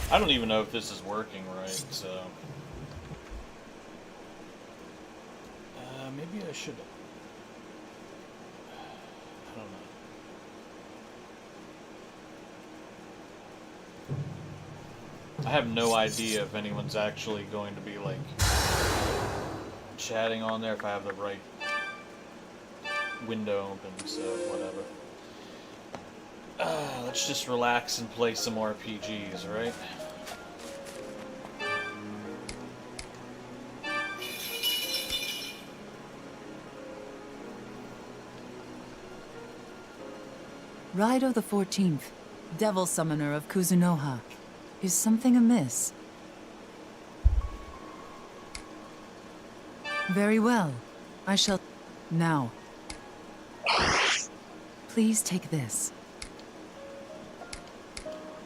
I don't even know if this is working right, so... maybe I should... I don't know. I have no idea if anyone's actually going to be, like, chatting on there, if I have the right window open, so whatever. Let's just relax and play some RPGs, right? Raidou the 14th, Devil Summoner of Kuzunoha. Is something amiss? Very well. I shall... Now. Please take this.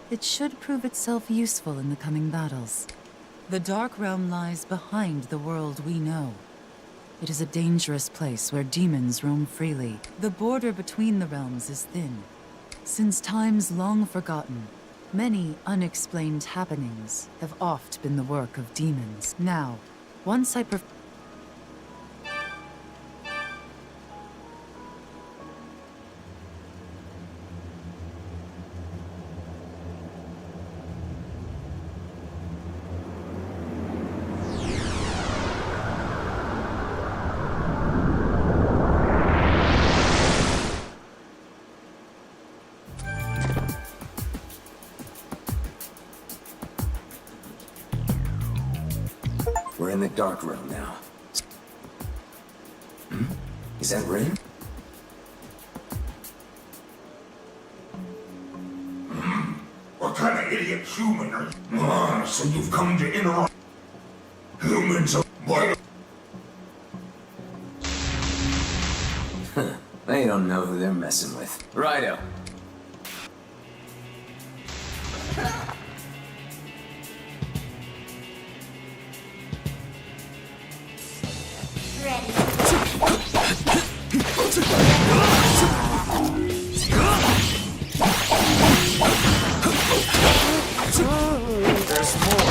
It should prove itself useful in the coming battles. The Dark Realm lies behind the world we know. It is a dangerous place where demons roam freely. The border between the realms is thin. Since times long forgotten, many unexplained happenings have oft been the work of demons. Now, once I We're in the Dark Realm now. Is that Rin? What kind of idiot human are you? So you've come to interrupt humans of what? They don't know who they're messing with. Raidou. There's more.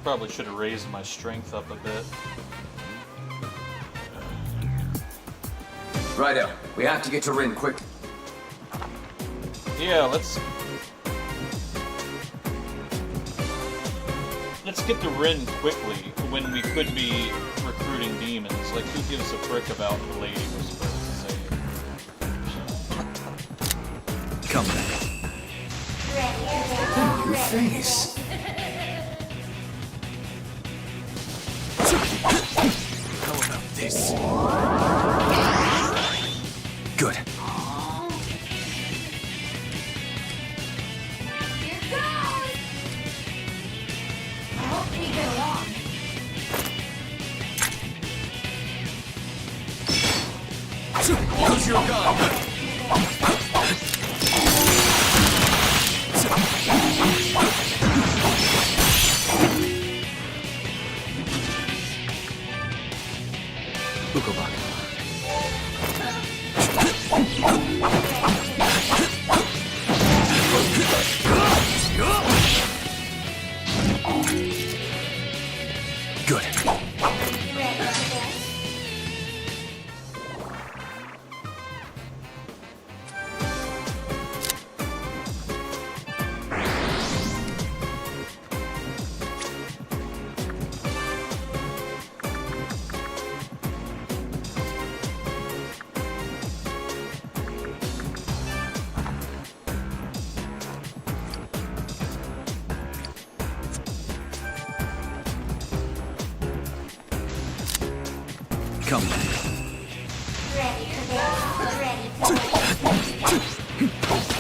Probably should have raised my strength up a bit. Raidou, we have to get to Rin quick. Yeah, let's get to Rin quickly when we could be recruiting demons. Like, who gives a frick about the lady we're supposed to save? Come back. Your face. How about this? Good. Here goes! I hope we get along. Use your gun. Ukobak. Good. Come on. Ready for this. Ready for this. Ready for this.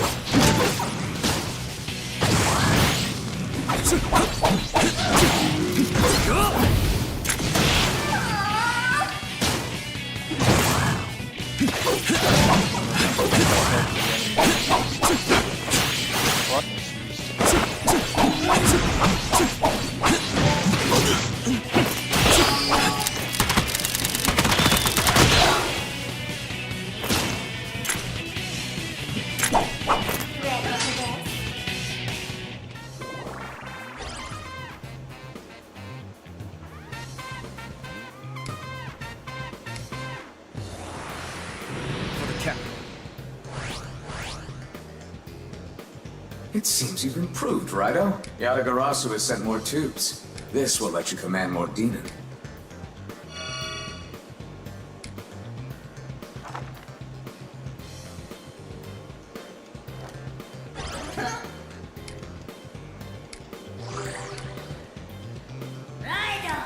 For the captain. It seems you've improved, Raidou. Yatagarasu has sent more tubes. This will let you command more demon. Raidou!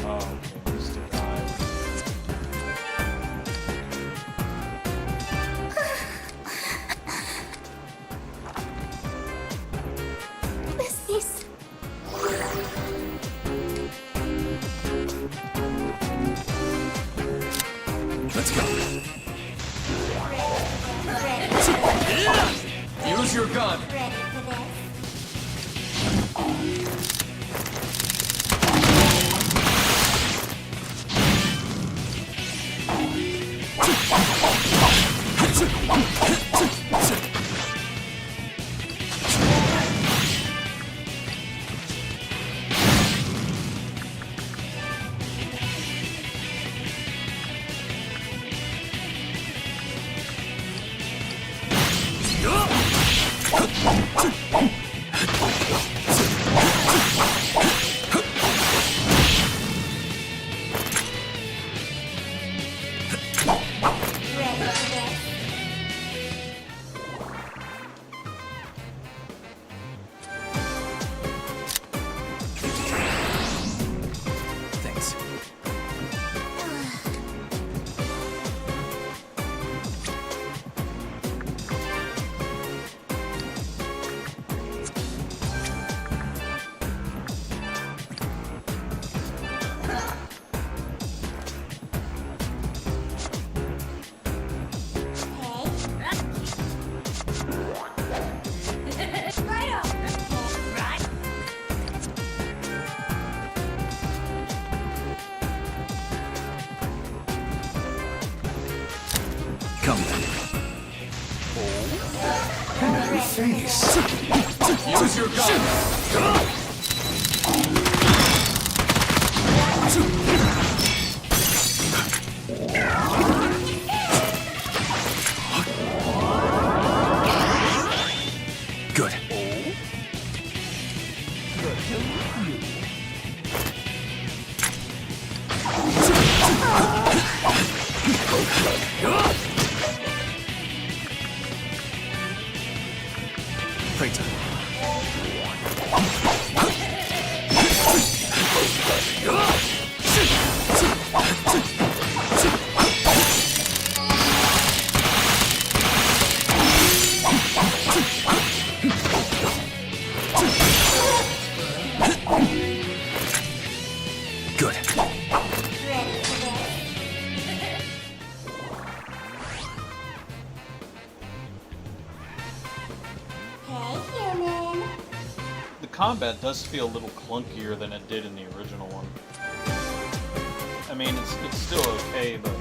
Oh, okay, Mr. Guy. What's this? Let's go. Ready. Use your gun. Ready for this. Ready for this. Thanks. Come then. Your face. Use your gun. Good. Playtime. Good. Ready for this? Hey, human. The combat does feel a little clunkier than it did in the original one. I mean, it's still okay, but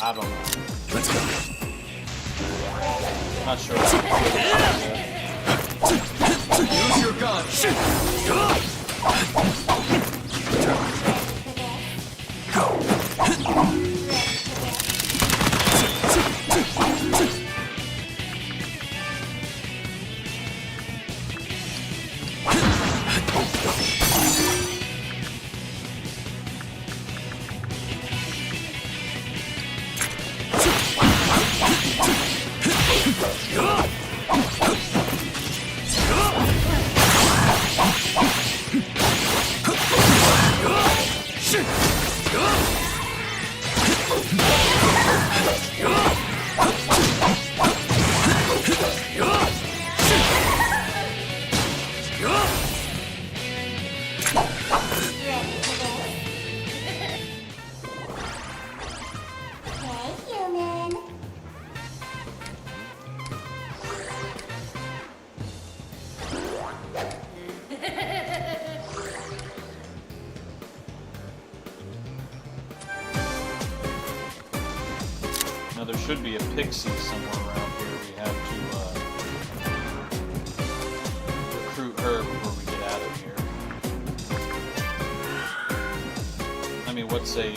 I don't know. Let's go. Not sure. How to feel about it. Use your gun. Ready for this? Hey, human. Now there should be a pixie somewhere around here. We have to recruit her before we get out of here. I mean, what's a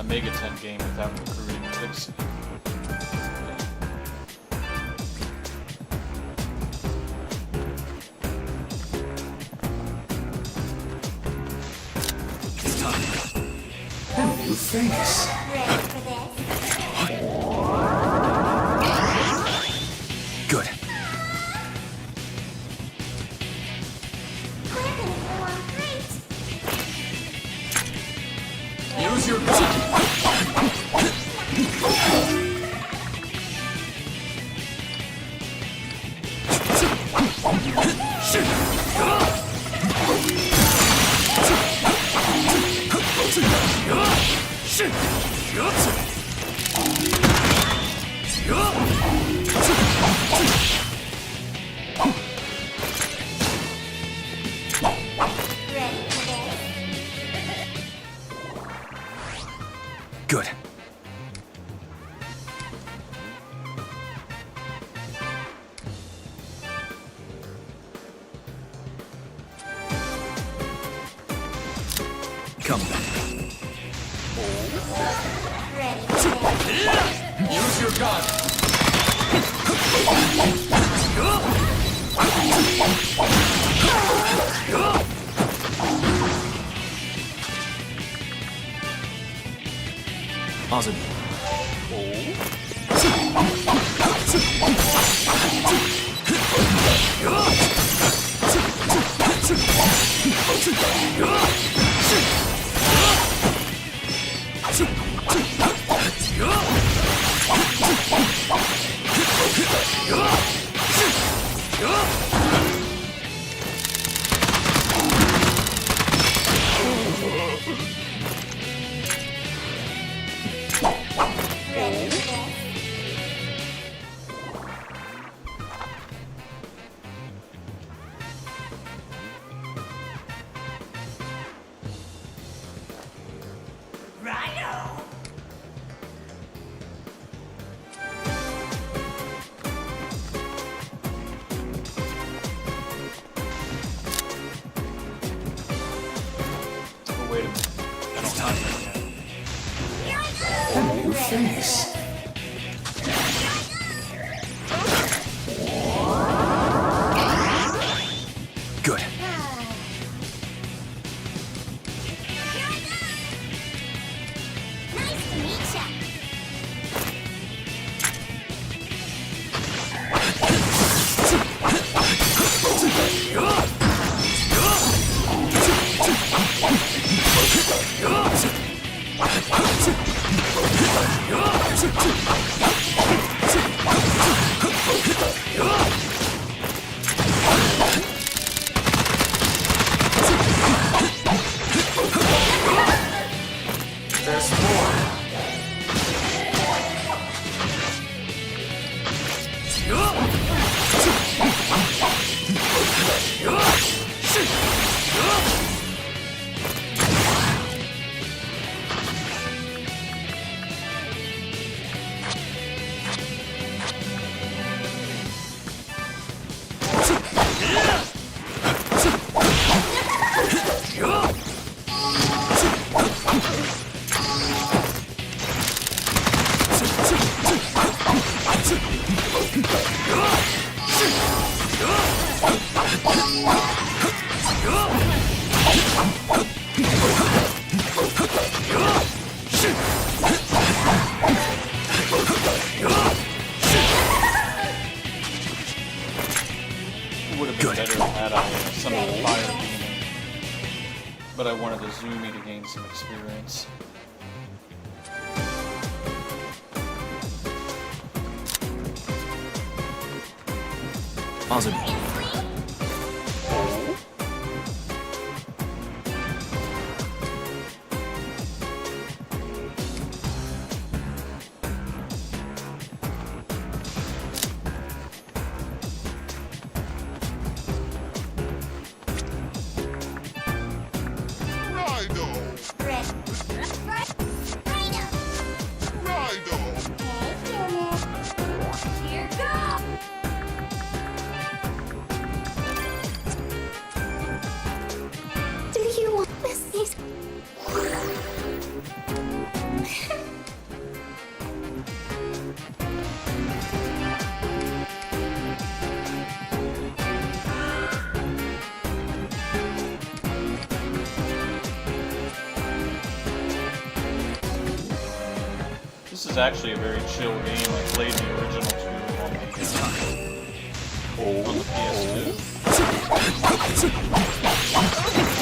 Megaten game without recruiting a pixie? It's time. A new face. Ready for this? Good. We're gonna go on great. Use your gun. Ready for this? Good. Come back. Ready for this? Use your gun. Awesome. Ready for this? Raidou! Oh, wait a minute. I don't have it yet. A new face. Good. Nice It would have been better had I summoned a fire demon, but I wanted Azumi to gain some experience. Azumi. Raidou! Ready. Raidou. Raidou! Hey, human. Here goes. Do you want this? This is actually a very chill game. I played the original 2 on the PS2.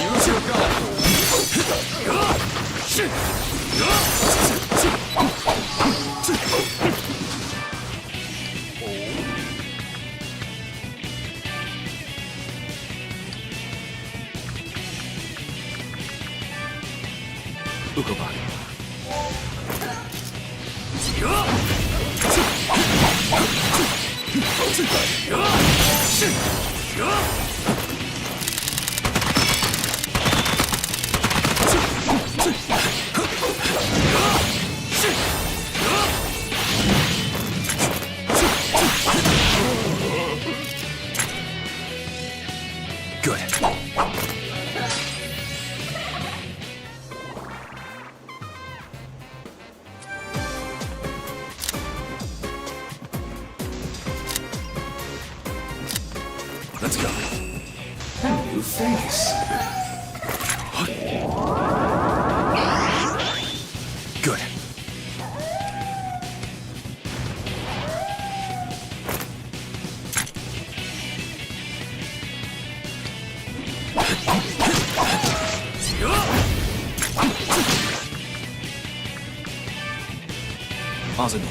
Use your gun. Ukobani. Good. Let's go. A new face. Good. Azumi.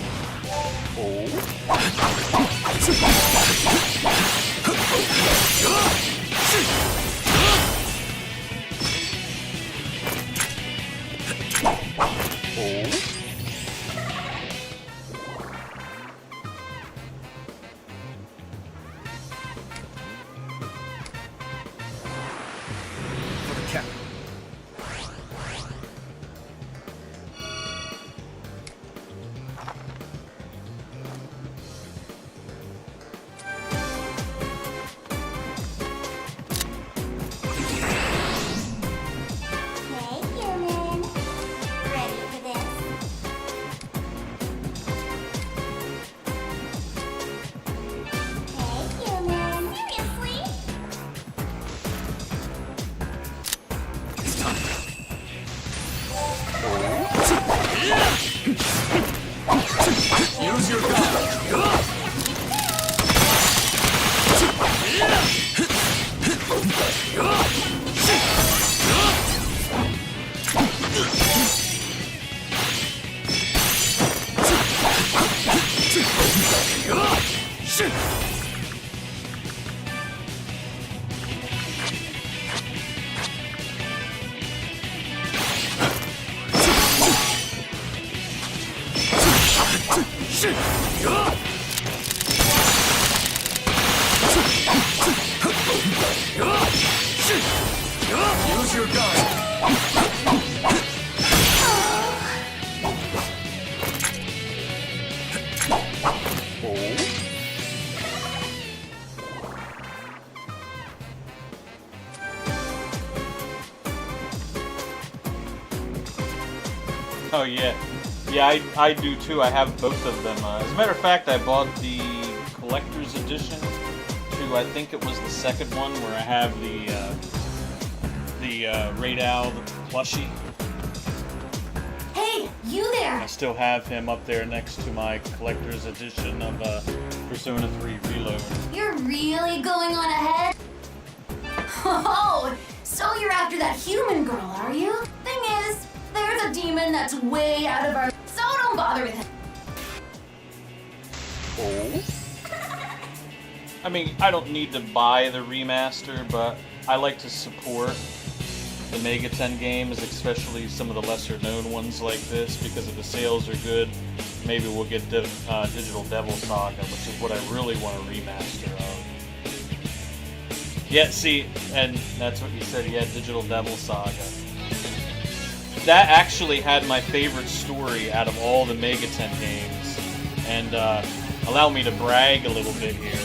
For the cap. Hey, human. Ready for this? Hey, human. Seriously? It's time. Use your gun. Use your gun. Oh yeah, yeah, I do too. I have both of them. As a matter of fact, I bought the collector's edition to, I think it was the second one, where I have the Raidou, the plushie. Hey, You there? I still have him up there next to my collector's edition of Persona 3 Reload. You're really going on ahead? Oh, so you're after that human girl, are you? Thing is, there's a demon that's way out of our... So don't bother with him. Oh? I mean, I don't need to buy the remaster, but I like to support the Mega 10 games, especially some of the lesser known ones like this, because if the sales are good, maybe we'll get Digital Devil Saga, which is what I really want a remaster of. Yeah, see, and that's what you said, yeah, Digital Devil Saga. That actually had my favorite story out of all the Mega 10 games, and allow me to brag a little bit here,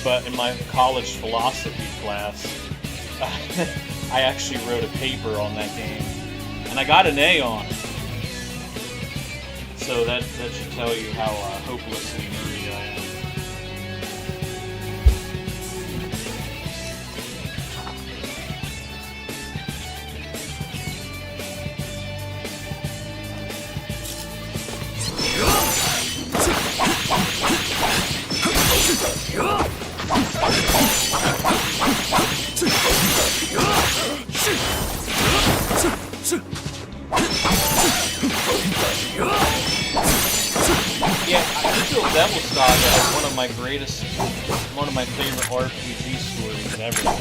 but in my college philosophy class, I actually wrote a paper on that game, and I got an A on it. So that should tell you how hopelessly nerdy I am. Yeah, Digital Devil Saga is one of my favorite RPG stories ever. I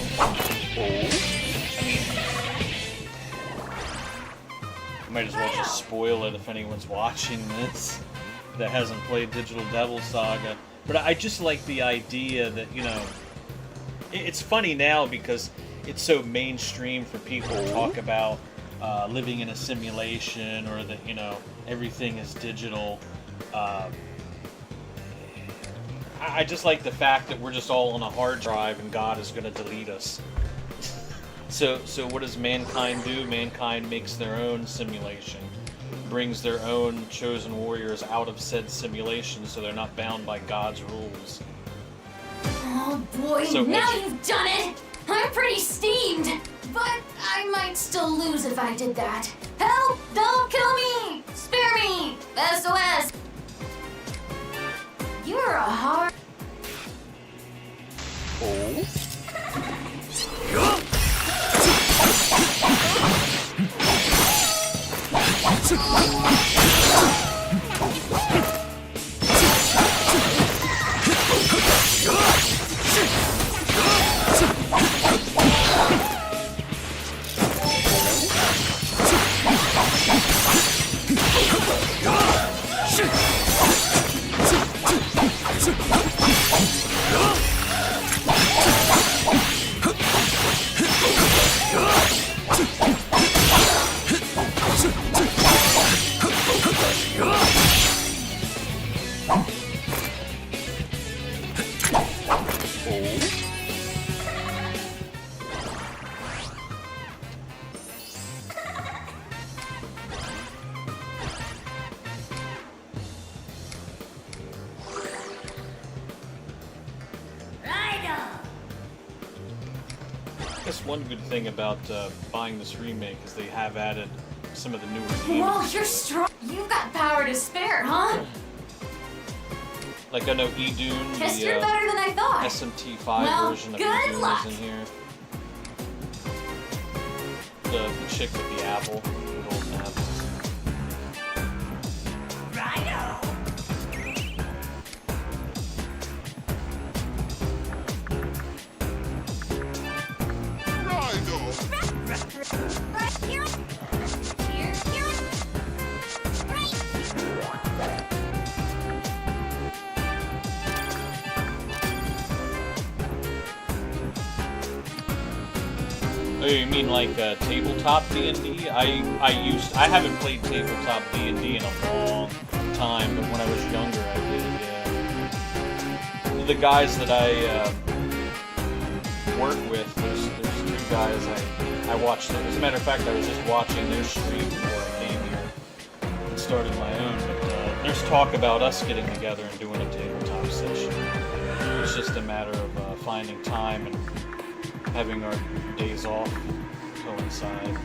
mean, I might as well just spoil it if anyone's watching this that hasn't played Digital Devil Saga. But I just like the idea that, you know, it's funny now because it's so mainstream for people to talk about living in a simulation, or that, you know, everything is digital. I just like the fact that we're just all on a hard drive and God is going to delete us. So what does mankind do? Mankind makes their own simulation, brings their own chosen warriors out of said simulation so they're not bound by God's rules. Oh boy, So now what's- you've done it! I'm pretty steamed, but I might still lose if I did that. Help! Don't kill me! Spare me! SOS! You're a hard... I guess one good thing about buying this remake is they have added some of the newer games. Whoa, you're strong. You've got power to spare, huh? Like, I know Idun, Guess the you're better than I thought. SMT5 Well, version of good Idun luck. is in here. The chick with the apple, the golden apple. Raidou! Raidou! Right here. Here. Right. Oh, you mean like tabletop D&D? I haven't played tabletop D&D in a long time, but when I was younger I did, yeah. The guys that I work with, there's two guys I watched them. As a matter of fact, I was just watching their stream before I came here and started my own, but there's talk about us getting together and doing a tabletop session. It's just a matter of finding time and having our days off coincide.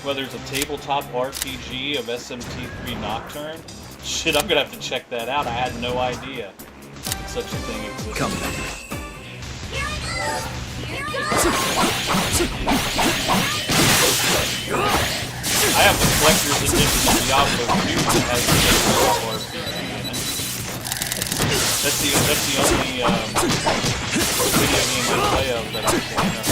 whether it's a tabletop RPG of SMT3 Nocturne. Shit, I'm gonna have to check that out. I had no idea such a thing existed. Come back. I have the collector's edition of Diablo 2 that has the tabletop RPG in it. That's the only video game I play of that I'm playing on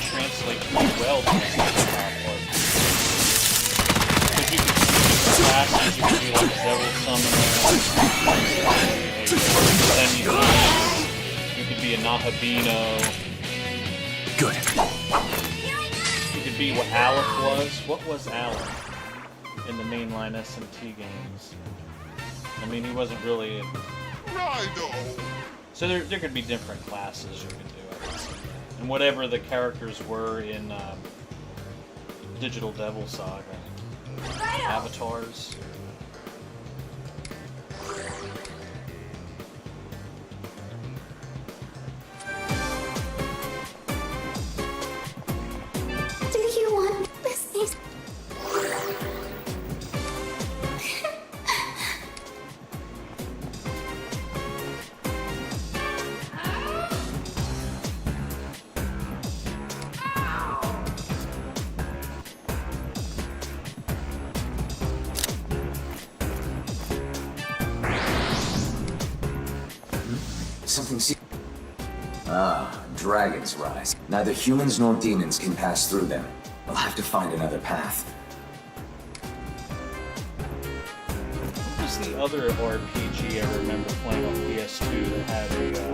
translate pretty well to the tabletop RPG. Because you could see classes, you could be like a devil summoner, you could be a Nahabino. Good. You could be what Aleph was. What was Aleph in the mainline SMT games? I mean, he wasn't really... Raidou! So there could be different classes you could do, I guess. And whatever the characters were in Digital Devil Saga. Avatars. Do you want this? Something Dragon's Rise. Neither humans nor demons can pass through them. We'll have to find another path. What was the other RPG I remember playing on PS2 that had a...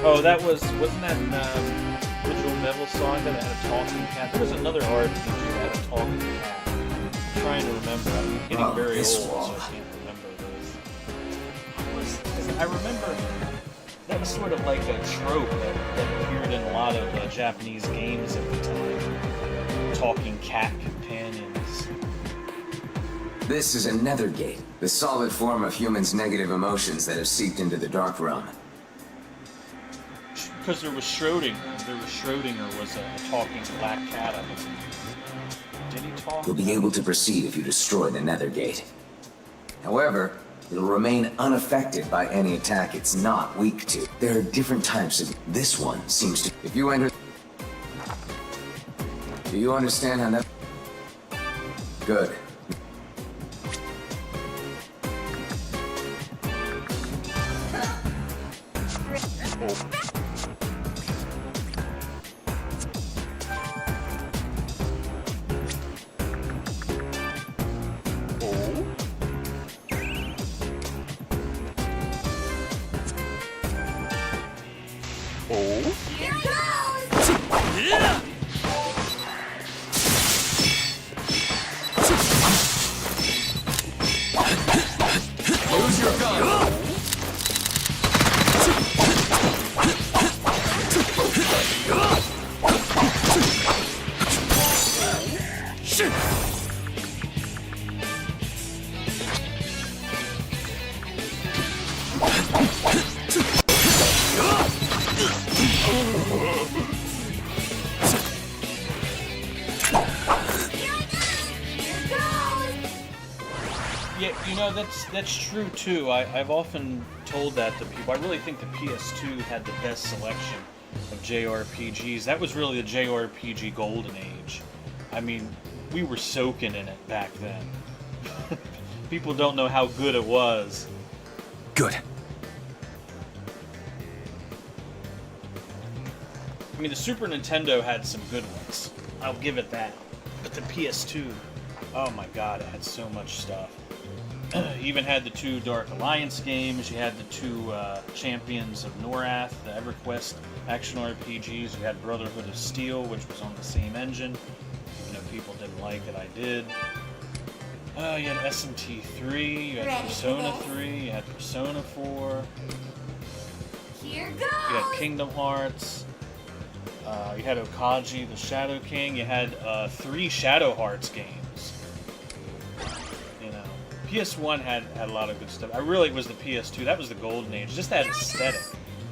Oh, that wasn't that Digital Devil Saga that had a talking cat? There was another RPG that had a talking cat. I'm trying to remember. I'm getting very old, so I can't remember those. I remember that was sort of like a trope that appeared in a lot of Japanese games at the time. Talking cat companions. This is a nether gate, the solid form of humans' negative emotions that have seeped into the Dark Realm. Because there was Schrodinger. Schrodinger was a talking black cat, I think. Did he talk? You'll be able to proceed if you destroy the nether gate. However, it'll remain unaffected by any attack it's not weak to. There are different types of... This one seems to... If you enter... Do you understand how that... Good. Here it goes! Use your gun. Shit. Yeah, you know, that's true too. I've often told that to people. I really think the PS2 had the best selection of JRPGs. That was really the JRPG golden age. I mean, we were soaking in it back then. People don't know how good it was. Good. I mean, the Super Nintendo had some good ones. I'll give it that. But the PS2, oh my god, it had so much stuff. Even had the 2 Dark Alliance games. You had the 2 Champions of Norath, the EverQuest action RPGs. You had Brotherhood of Steel, which was on the same engine. Even though people didn't like it, I did. You had SMT3, you had Persona 3, you had Persona 4. You had Kingdom Hearts. You had Okaji, the Shadow King. You had 3 Shadow Hearts games. You know, PS1 had a lot of good stuff. It was the PS2. That was the golden age. Just that aesthetic.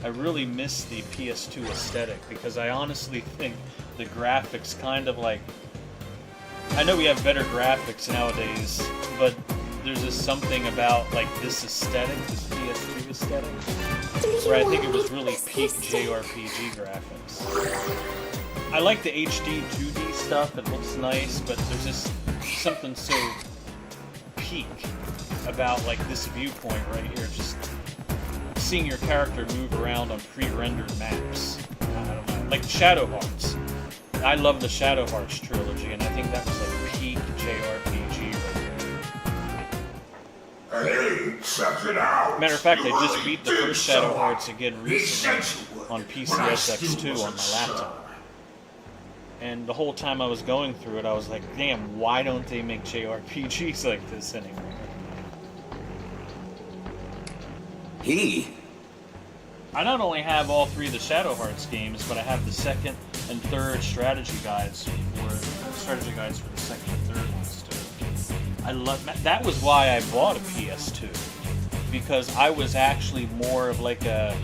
I really miss the PS2 aesthetic because I honestly think the graphics kind of like... I know we have better graphics nowadays, but there's just something about like this aesthetic, this PS2 aesthetic, where I think it was really peak JRPG graphics. I like the HD 2D stuff, it looks nice, but there's just something so peak about like this viewpoint right here, just seeing your character move around on pre-rendered maps. I don't know, like Shadow Hearts. I love the Shadow Hearts trilogy, and I think that was like peak JRPG right there. Hey, check it out. Matter of fact, I just beat the first Shadow Hearts again recently on PCSX2 on my laptop. And the whole time I was going through it, I was like, damn, why don't they make JRPGs like this anymore? I not only have all 3 of the Shadow Hearts games, but I have the second and third strategy guides for the second and third ones too. I love that. Was why I bought a PS2, because I was actually more of like a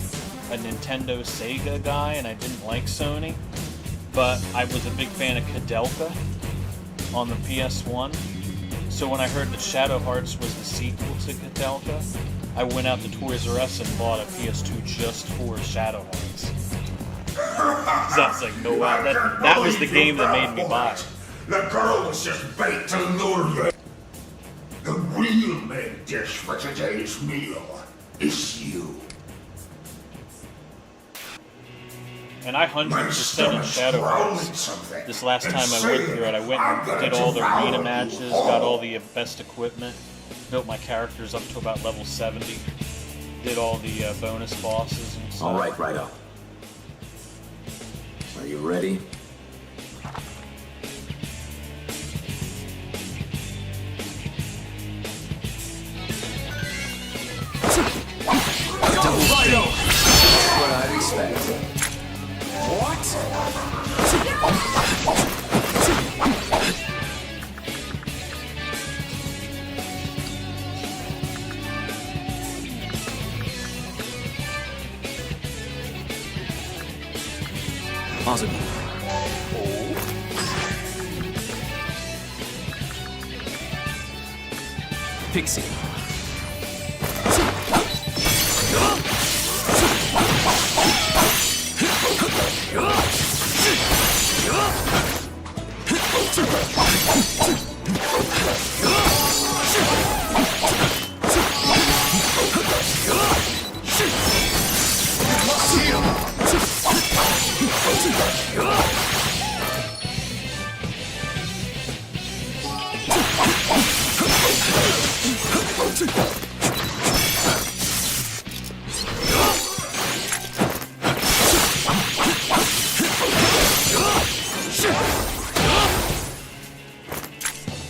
Nintendo Sega guy, and I didn't like Sony. But I was a big fan of Kadelka on the PS1. So when I heard that Shadow Hearts was the sequel to Kadelka, I went out to Toys R Us and bought a PS2 just for Shadow Hearts. So I was like, no wow, that was the game that made me buy it. The girl was just bait to lure you. The real main dish for today's meal is you. And I 100% in Shadow Hearts. This last time I went through it, I went and did all the arena matches, got all the best equipment, built my characters up to about level 70, did all the bonus bosses and stuff. Alright, Raidou. Are you ready? Raidou! That's what I'd expect. What? Awesome. Pixie.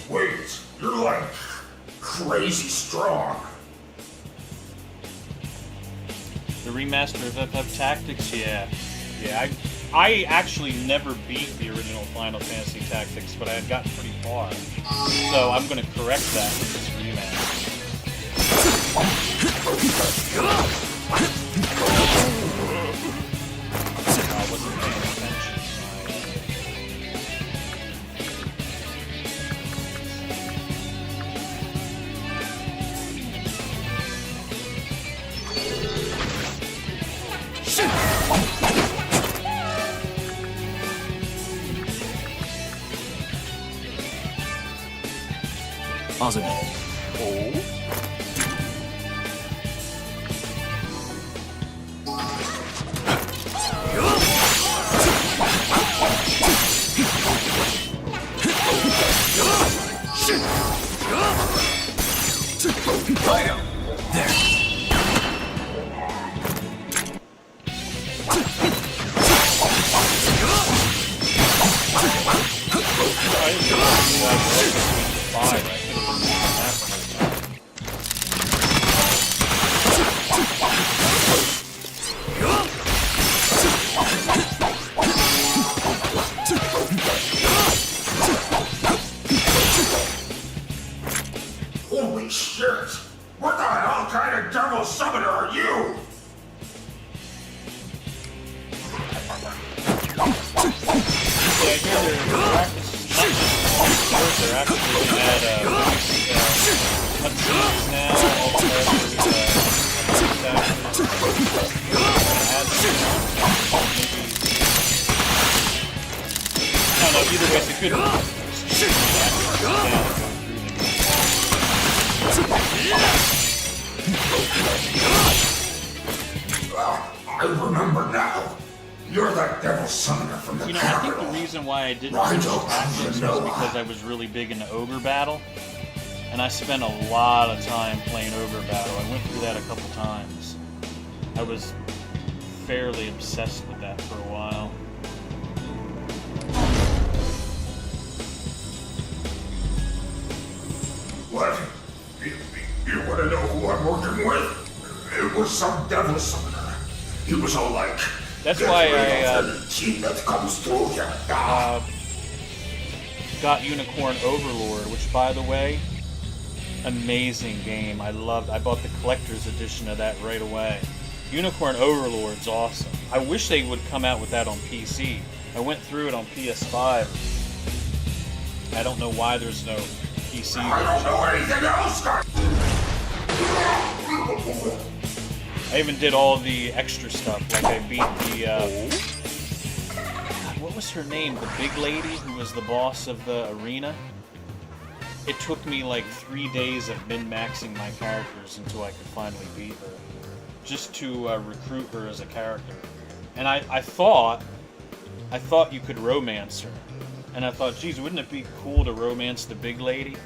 Wait, you're like crazy strong. The remaster of FF Tactics, yeah. I actually never beat the original Final Fantasy Tactics, but I had gotten pretty far. So I'm going to correct that with this remaster. I wasn't paying attention. Awesome. I hear they're practicing not just sports, they're actually going to add cutscenes now, all the characters, voice actors. Add some, maybe. I don't know, either way, it's a good I remember now. You're that devil summoner from the You know, I think capital. the reason why I didn't Raidou finish Tactics was because I was really big into Ogre Battle. And I spent a lot of time playing Ogre Battle. I went through that a couple times. I was fairly obsessed with that for a while. What? You want to know who I'm working with? It was some devil summoner. He was all like... That's why that comes through you. Got Unicorn Overlord, which, by the way, amazing game. I bought the collector's edition of that right away. Unicorn Overlord's awesome. I wish they would come out with that on PC. I went through it on PS5. I don't know why there's no PC version. I don't know anything else, guys. I even did all the extra stuff, like I beat the, what was her name? The big lady who was the boss of the arena? It took me like 3 days of min-maxing my characters until I could finally beat her. Just to recruit her as a character. And I thought you could romance her. And I thought, geez, wouldn't it be cool to romance the big lady?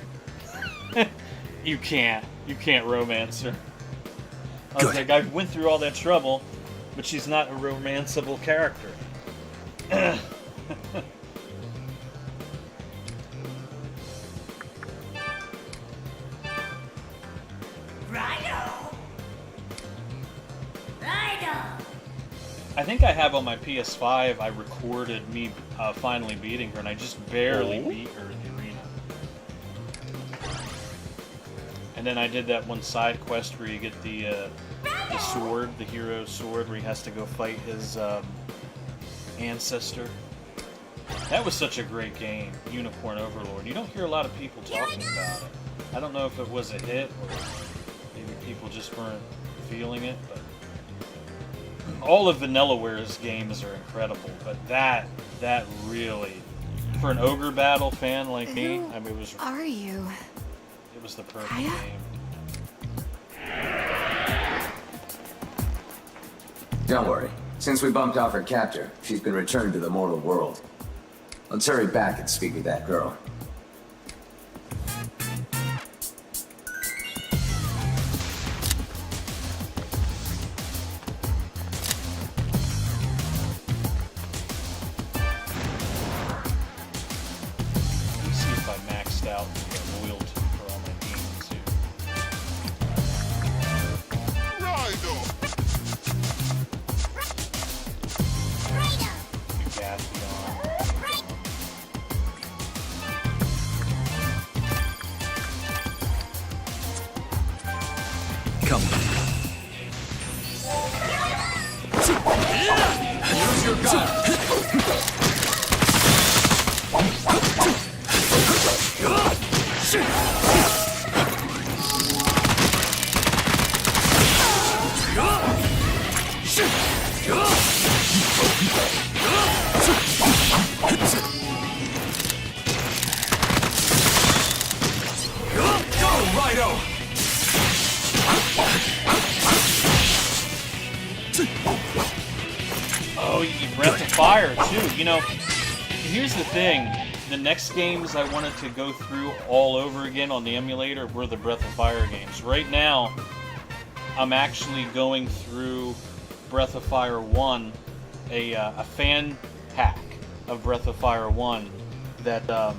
You can't. You can't romance her. I was like, I went through all that trouble, but she's not a romanceable character. Raidou! Raidou! I think I have on my PS5, I recorded me finally beating her, and I just barely beat her in the arena. And then I did that one side quest where you get the sword, the hero's sword, where he has to go fight his ancestor. That was such a great game, Unicorn Overlord. You don't hear a lot of people talking about it. I don't know if it was a hit, or maybe people just weren't feeling it, but all of Vanillaware's games are incredible, but that really, for an Ogre Battle fan like me, I mean, Are you? it was the perfect game. Don't worry. Since we bumped off her captor, she's been returned to the mortal world. Let's hurry back and speak with that girl. Let me see if I maxed out the loyalty for all my games here. Come. Use your gun. Go, Raidou! Oh, you Breath of Fire, too. You know, here's the thing. The next games I wanted to go through all over again on the emulator were the Breath of Fire games. Right now, I'm actually going through Breath of Fire 1, a fan hack of Breath of Fire 1 that,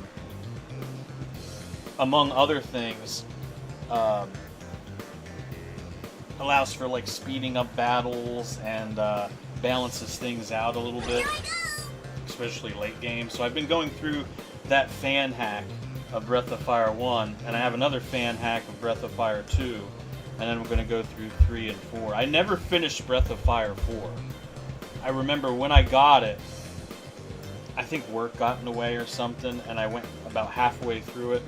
among other things, allows for like speeding up battles and balances things out a little bit, especially late game. So I've been going through that fan hack of Breath of Fire 1, and I have another fan hack of Breath of Fire 2, and then I'm going to go through 3 and 4. I never finished Breath of Fire 4. I remember when I got it, I think work got in the way or something, and I went about halfway through it,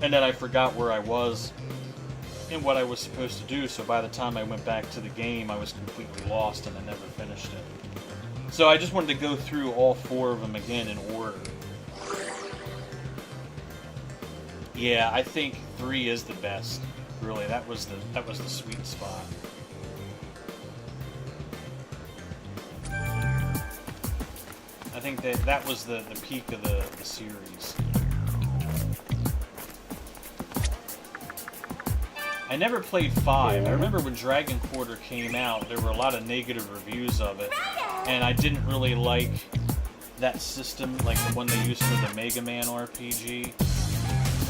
and then I forgot where I was and what I was supposed to do, so by the time I went back to the game, I was completely lost and I never finished it. So I just wanted to go through all 4 of them again in order. Yeah, I think 3 is the best. Really, that was the sweet spot. I think that was the peak of the series. I never played 5. I remember when Dragon Quarter came out, there were a lot of negative reviews of it, and I didn't really like that system, like the one they used for the Mega Man RPG,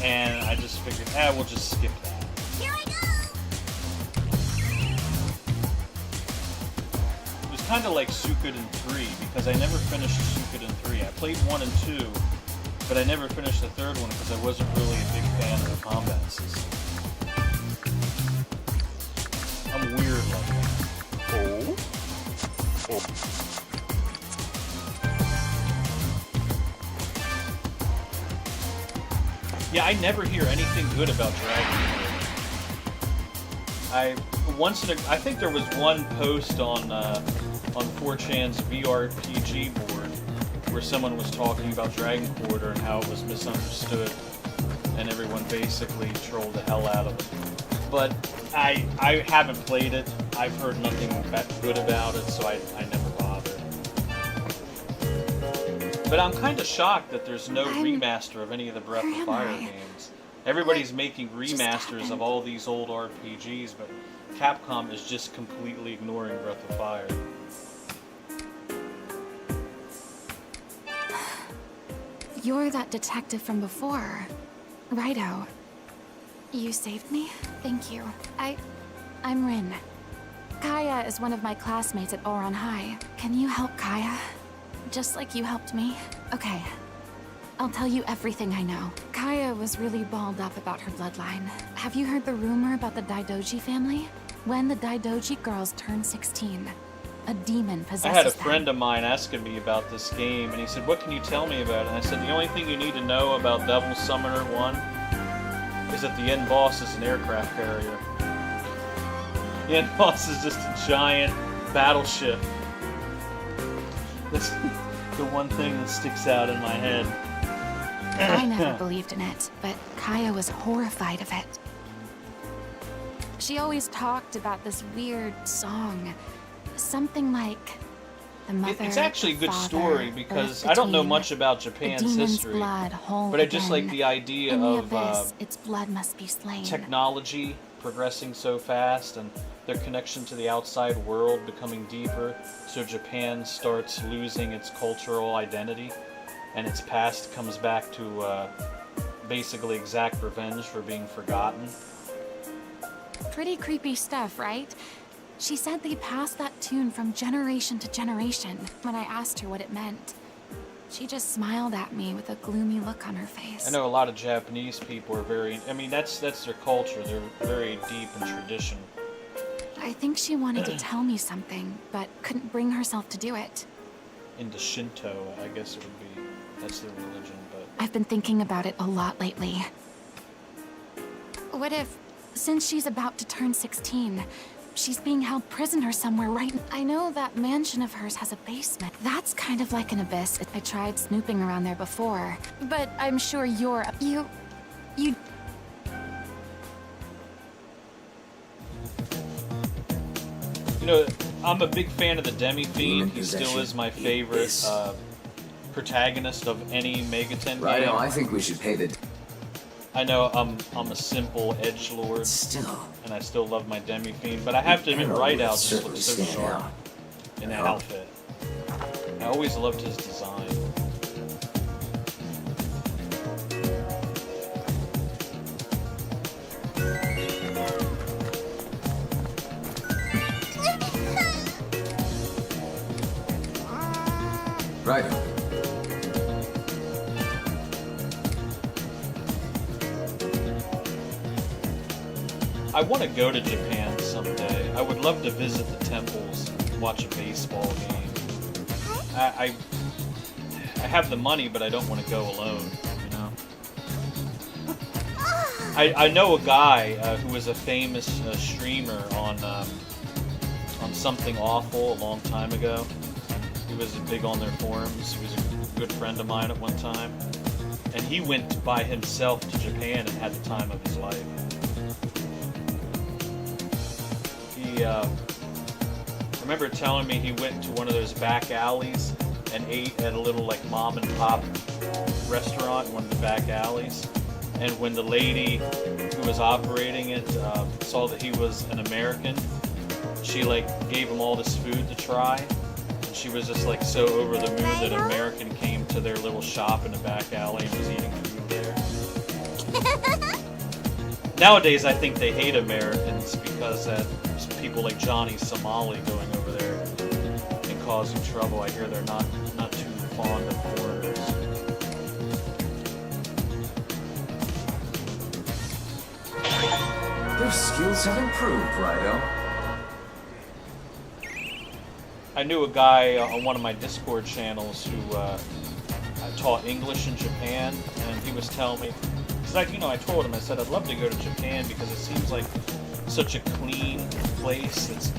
and I just figured, we'll just skip that. Here I go! It was kind of like Suikoden 3, because I never finished Suikoden 3. I played 1 and 2, but I never finished the 3rd one because I wasn't really a big fan of the combat system. I'm weird like that. Oh? Oh. Yeah, I never hear anything good about Dragon Quarter. I think there was one post on 4chan's VRPG board where someone was talking about Dragon Quarter and how it was misunderstood, and everyone basically trolled the hell out of it. But I haven't played it. I've heard nothing good about it, so I never bothered. But I'm kind of shocked that there's no remaster of any of the Breath of Fire games. Everybody's making remasters of all these old RPGs, but Capcom is just completely ignoring Breath of Fire. You're that detective from before. Raidou. You saved me? Thank you. I'm Rin. Kaya is one of my classmates at Oron High. Can you help Kaya? Just like you helped me? Okay. I'll tell you everything I know. Kaya was really balled up about her bloodline. Have you heard the rumor about the Daidoji family? When the Daidoji girls turn 16, a demon possesses them. I had a friend of mine asking me about this game, and he said, "What can you tell me about it?" And I said, "The only thing you need to know about Devil Summoner 1 is that the end boss is an aircraft carrier. The end boss is just a giant battleship." That's the one thing that sticks out in my head. I never believed in it, but Kaya was horrified of it. She always talked about this weird song. Something like the mother, It's actually a good father, story because birth I don't know between much about the Japan's demon's history, blood whole but I just like again. the idea In the of abyss, its blood must be slain. technology progressing so fast and their connection to the outside world becoming deeper, so Japan starts losing its cultural identity and its past comes back to basically exact revenge for being forgotten. Pretty creepy stuff, right? She said they passed that tune from generation to generation. When I asked her what it meant, she just smiled at me with a gloomy look on her face. I know a lot of Japanese people are very, I mean, that's their culture. They're very deep in tradition. I think she wanted to tell me something, but couldn't bring herself to do it. Into Shinto, I guess it would be. That's their religion, but... I've been thinking about it a lot lately. What if, since she's about to turn 16, she's being held prisoner somewhere right... I know that mansion of hers has a basement. That's kind of like an abyss. I tried snooping around there before, but I'm sure you're... You... You know, I'm a big fan of the Demi-Fiend. He still is my favorite protagonist of any Megaten game. Right, I think we should pay the... I know I'm a simple edgelord, Still, and I still love my Demi-Fiend, but I have to admit, Raidou just certainly looks so stand sharp out. in that outfit. I always loved his design. Right. I want to go to Japan someday. I would love to visit the temples, watch a baseball game. have the money, but I don't want to go alone, you know? I know a guy who was a famous streamer on Something Awful a long time ago. He was big on their forums. He was a good friend of mine at one time. And he went by himself to Japan and had the time of his life. He, I remember telling me he went to one of those back alleys and ate at a little like mom and pop restaurant in one of the back alleys. And when the lady who was operating it saw that he was an American, she like gave him all this food to try. And she was just like so over the moon that an American came to their little shop in the back alley and was eating food there. Nowadays, I think they hate Americans because there's people like Johnny Somali going over there and causing trouble. I hear they're not too fond of foreigners. Their skills have improved, Raidou. I knew a guy on one of my Discord channels who taught English in Japan, and he was telling me, because I told him, I said I'd love to go to Japan because it seems like such a clean place. It's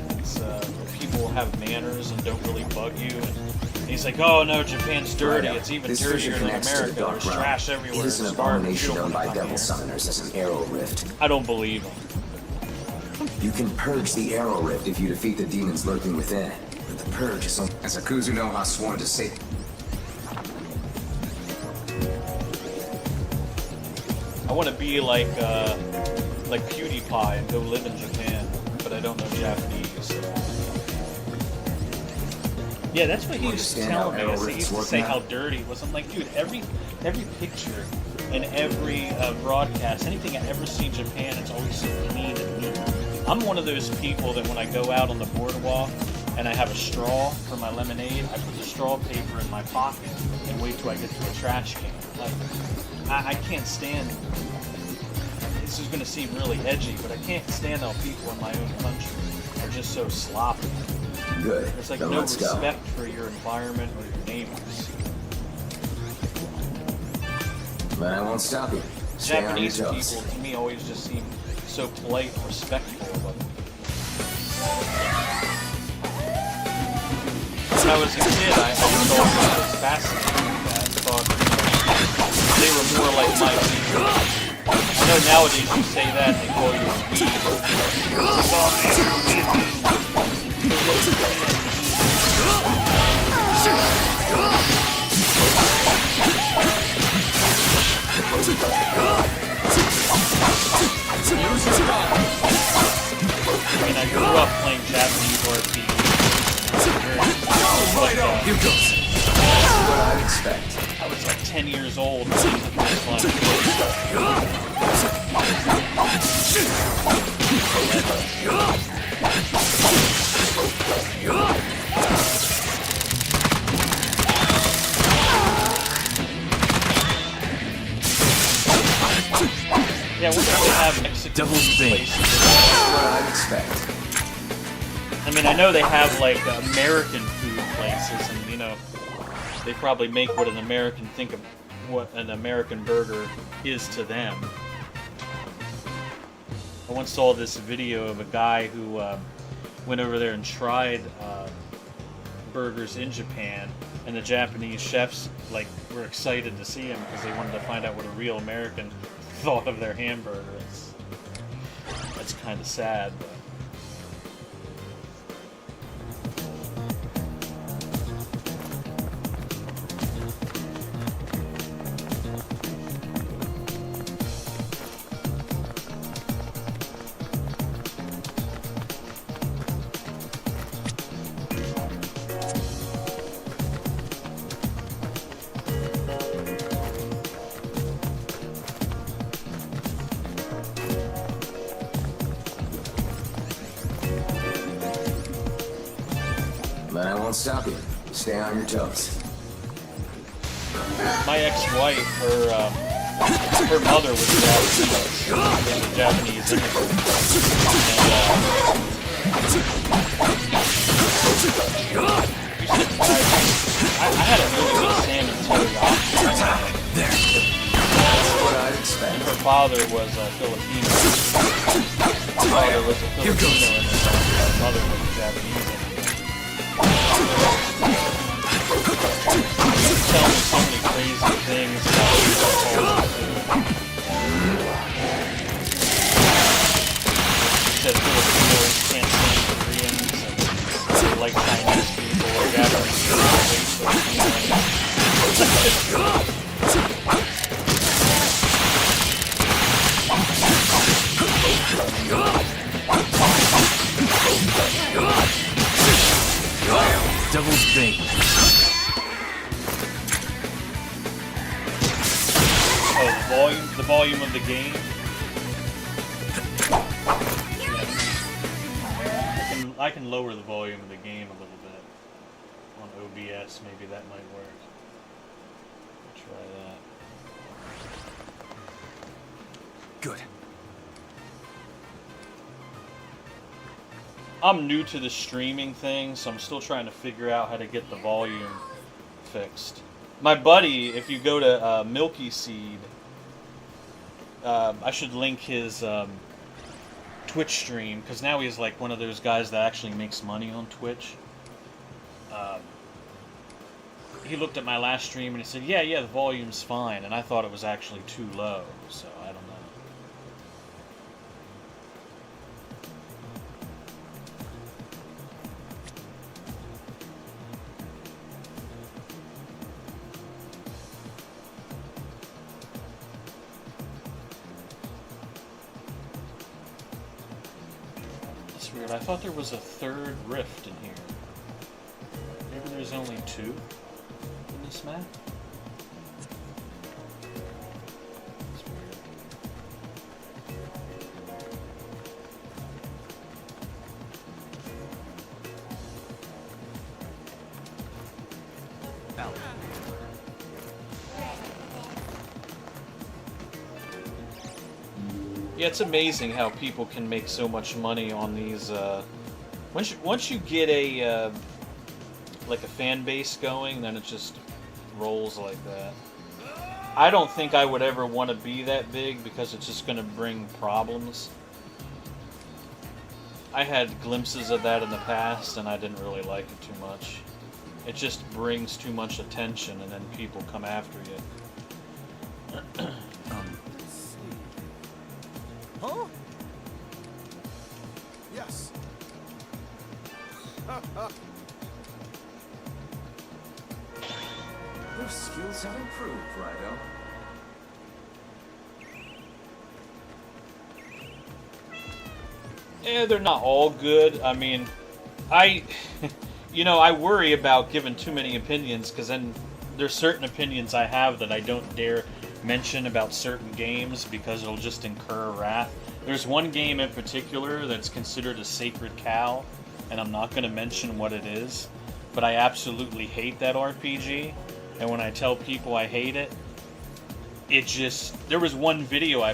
people have manners and don't really bug you. And he's like, oh no, Japan's dirty. It's even dirtier than America. There's trash everywhere. It is an abomination known by devil summoners as an arrow rift. I don't believe him. You can purge the arrow rift if you defeat the demons lurking within. But the purge is only as Akuzuno has sworn to say. I want to be like PewDiePie and go live in Japan, but I don't know Japanese. So. Yeah, that's what he used to tell me. He used to say how dirty it was. I'm like, dude, every picture and every broadcast, anything I've ever seen in Japan, it's always so clean and neat. I'm one of those people that when I go out on the boardwalk and I have a straw for my lemonade, I put the straw paper in my pocket and wait till I get to a trash can. Like, I can't stand. This is going to seem really edgy, but I can't stand how people in my own country are just so sloppy. Good. There's like Then no let's respect for your environment or your neighbors. But I won't stop you. Stay on your Japanese toes. people, to me, always just seem so polite and respectful. But when I was a kid, I thought it was fascinating. I thought they were more like my people. I know nowadays you say that, they call you a I mean, I grew up playing Japanese RPGs. Here goes. That's what I'd expect. I was like 10 years old playing the first one. Yeah, we're gonna have Mexican Devil's Bane. places. That's what I'd expect. I mean, I know they have like American food places, and they probably make what an American think of what an American burger is to them. I once saw this video of a guy who went over there and tried burgers in Japan, and the Japanese chefs like were excited to see him because they wanted to find out what a real American thought of their hamburger. That's kind of sad, but. But I won't stop you. Stay on your toes. My ex-wife, her mother was Japanese, a Japanese immigrant, and I had a really good salmon too. father was Filipino. My father was a Filipino and my mother was a Japanese. He tells me so many crazy things about culture too. He said Filipinos can't stand Koreans and they like Chinese people or Japanese people. Devil's Bane. Oh, the volume of the game. I can lower the volume of the game a little bit on OBS. Maybe that might work. I'll try that. Good. I'm new to the streaming thing, so I'm still trying to figure out how to get the volume fixed. My buddy, if you go to Milky Seed, I should link his Twitch stream, because now he's like one of those guys that actually makes money on Twitch. He looked at my last stream and he said, yeah, the volume's fine, and I thought it was actually too low, so I don't know. I thought there was a third rift in here. Maybe there's only 2 in this map? That's weird. Yeah, it's amazing how people can make so much money on these. Once you get a like a fan base going, then it just rolls like that. I don't think I would ever want to be that big because it's just going to bring problems. I had glimpses of that in the past, and I didn't really like it too much. It just brings too much attention, and then people come after you. Huh? Yes. Your skills have improved, Raidou. Yeah, they're not all good. I mean, I worry about giving too many opinions, because then there's certain opinions I have that I don't dare mention about certain games because it'll just incur wrath. There's one game in particular that's considered a sacred cow, and I'm not going to mention what it is, but I absolutely hate that RPG, and when I tell people I hate it, there was one video I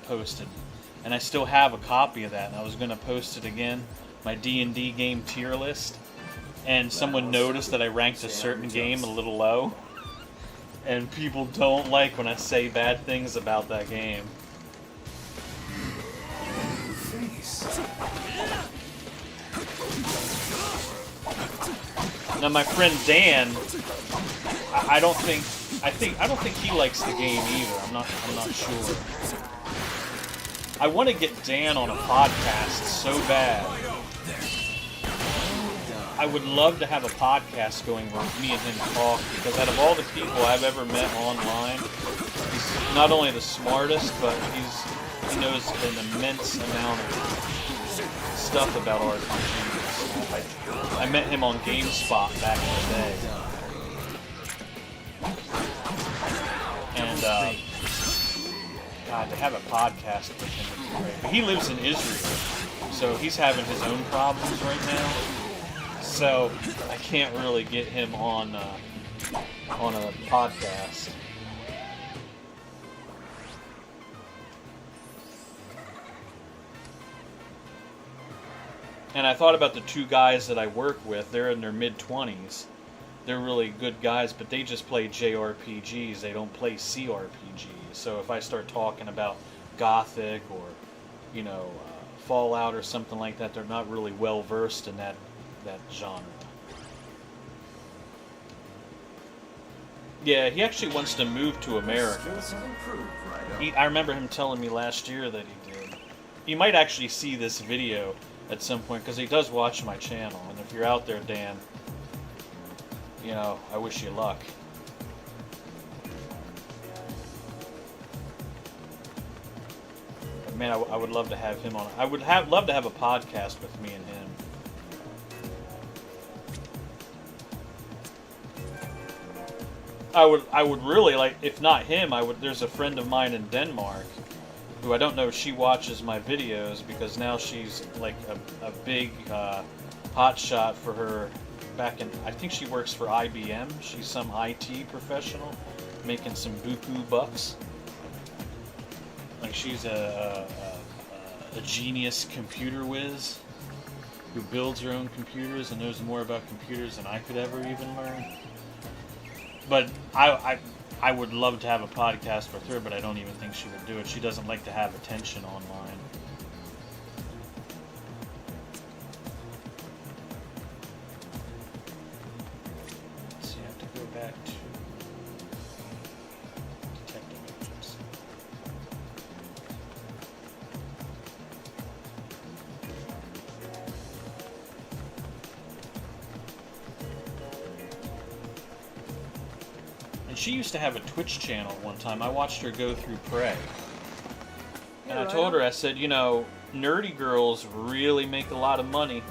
posted, and I still have a copy of that, and I was going to post it again, my D&D game tier list, and someone noticed that I ranked a certain game a little low. And people don't like when I say bad things about that game. Now my friend Dan, I don't think he likes the game either. I'm not sure. I want to get Dan on a podcast so bad. I would love to have a podcast going where me and him talk, because out of all the people I've ever met online, he's not only the smartest, but he knows an immense amount of stuff about RPGs. I met him on GameSpot back in the day. And, God, to have a podcast with him would be great. But he lives in Israel, so he's having his own problems right now. So I can't really get him on a podcast. And I thought about the 2 guys that I work with. They're in their mid-20s, they're really good guys, but they just play JRPGs. They don't play CRPGs. So if I start talking about Gothic or, you know, Fallout or something like that, they're not really well versed in that genre. Yeah, he actually wants to move to America. I remember him telling me last year that he did. You might actually see this video at some point, because he does watch my channel. And if you're out there, Dan, you know, I wish you luck. But man, I would love to have him on. I would love to have a podcast with me and him. I would really like, if not him, there's a friend of mine in Denmark who I don't know if she watches my videos, because now she's like a big hot shot for her back in, I think she works for IBM. She's some IT professional making some buku bucks. Like she's a genius computer whiz who builds her own computers and knows more about computers than I could ever even learn. But I would love to have a podcast with her, but I don't even think she would do it. She doesn't like to have attention online. Let's see, I have to go back to Detective Agents. She used to have a Twitch channel at one time. I watched her go through Prey. And I told her, I said, you know, nerdy girls really make a lot of money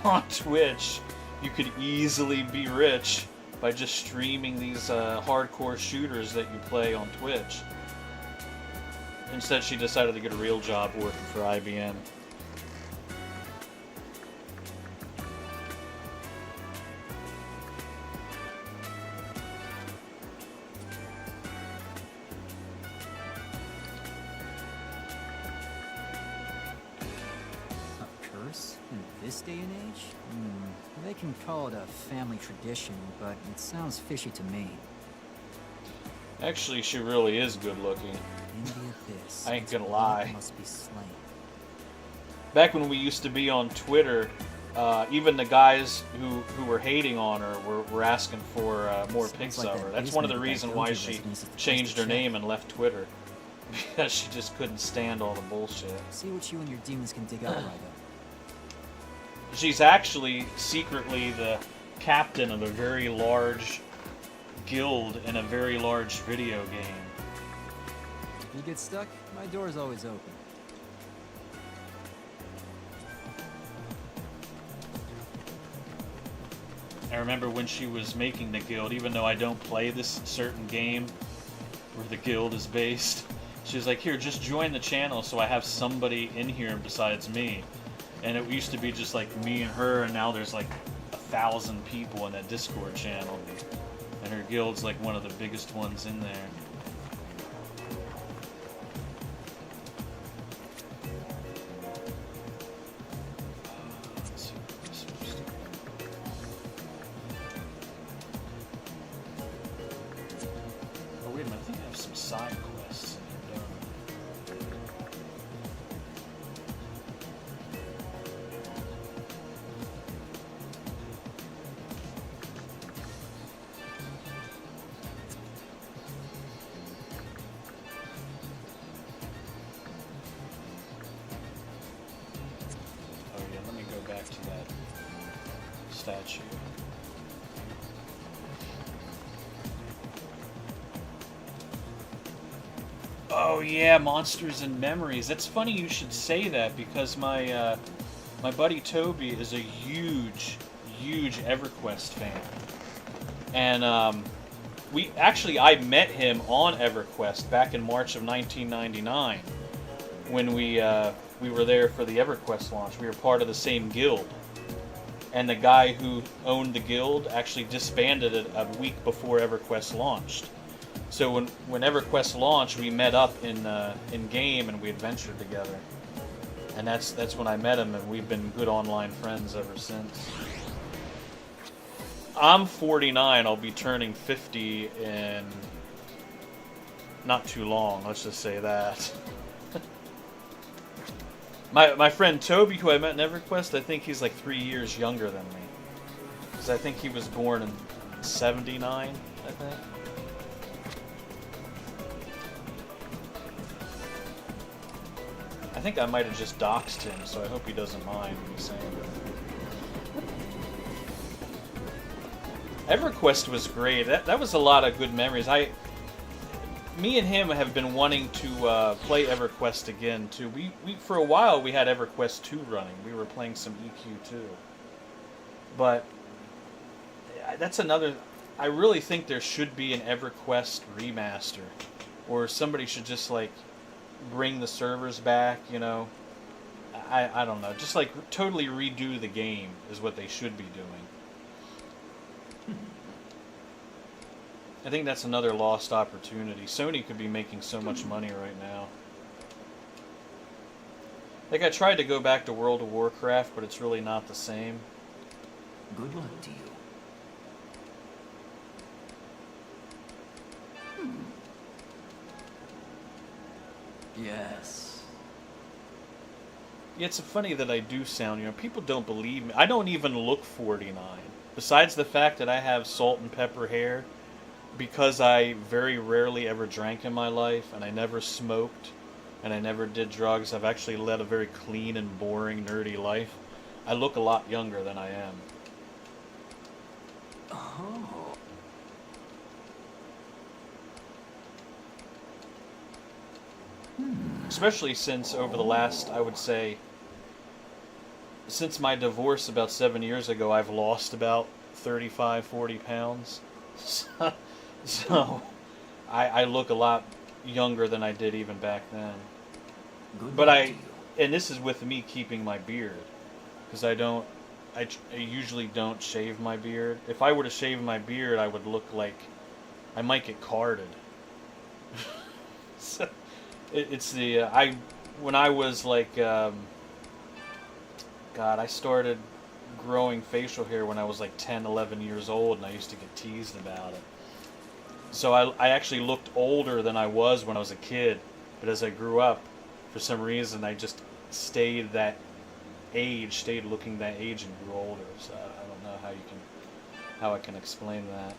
on Twitch. You could easily be rich by just streaming these hardcore shooters that you play on Twitch. Instead, she decided to get a real job working for IBM. In this day and age? They can call it a family tradition, but it sounds fishy to me. Actually, she really is good looking. In the abyss, I ain't gonna lie. must be slain. Back when we used to be on Twitter, even the guys who were hating on her were asking for more pics of her. That's one of the reasons why she changed her name and left Twitter. Because she just couldn't stand all the bullshit. See what you and your demons can dig out, Raidou. She's actually secretly the captain of a very large guild in a very large video game. If you get stuck, my door's always open. I remember when she was making the guild, even though I don't play this certain game where the guild is based, she was like, here, just join the channel so I have somebody in here besides me. And it used to be just like me and her, and now there's like 1,000 people in that Discord channel. And her guild's like one of the biggest ones in there. Let's see what we're supposed to do. Oh, wait a minute, I think I have some side quests in here, don't I? Back to that statue. Oh yeah, Monsters and Memories. That's funny you should say that, because my my buddy Toby is a huge EverQuest fan, and I met him on EverQuest back in March of 1999 when we were there for the EverQuest launch. We were part of the same guild. And the guy who owned the guild actually disbanded it a week before EverQuest launched. So when EverQuest launched, we met up in game and we adventured together. And that's when I met him, and we've been good online friends ever since. I'm 49. I'll be turning 50 in not too long. Let's just say that. My friend Toby, who I met in EverQuest, I think he's like 3 years younger than me. Because I think he was born in 79, I think. I think I might have just doxed him, so I hope he doesn't mind me saying that. EverQuest was great. That was a lot of good memories. Me and him have been wanting to play EverQuest again too. We for a while we had EverQuest 2 running. We were playing some EQ2, but that's another. I really think there should be an EverQuest remaster, or somebody should just like bring the servers back. You know, I don't know. Just like totally redo the game is what they should be doing. I think that's another lost opportunity. Sony could be making so much money right now. Like, I tried to go back to World of Warcraft, but it's really not the same. Good luck to you. Yes. Yeah, it's funny that I do sound, you know, people don't believe me. I don't even look 49. Besides the fact that I have salt and pepper hair, because I very rarely ever drank in my life, and I never smoked, and I never did drugs. I've actually led a very clean and boring, nerdy life. I look a lot younger than I am. Oh. Especially since over the last, I would say, since my divorce about 7 years ago, I've lost about 35, 40 pounds. So, I look a lot younger than I did even back then. But and this is with me keeping my beard, because I usually don't shave my beard. If I were to shave my beard, I would look like I might get carded. So, it's the when I was like God, I started growing facial hair when I was like 10, 11 years old, and I used to get teased about it. So I actually looked older than I was when I was a kid, but as I grew up, for some reason, I just stayed looking that age and grew older. So I don't know how I can explain that.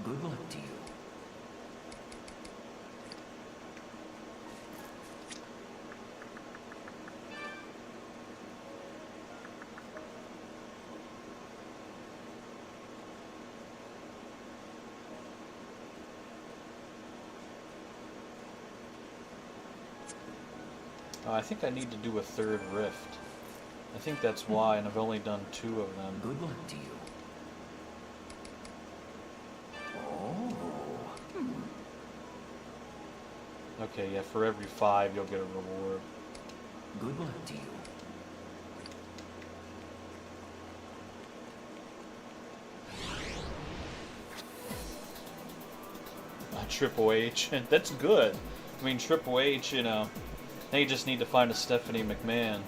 Good luck to you. I think I need to do a third rift. I think that's why, and I've only done 2 of them. Good luck to you. Okay, yeah, for every 5 you'll get a reward. Good luck to you. Triple H, that's good. I mean, Triple H, you know, now you just need to find a Stephanie McMahon.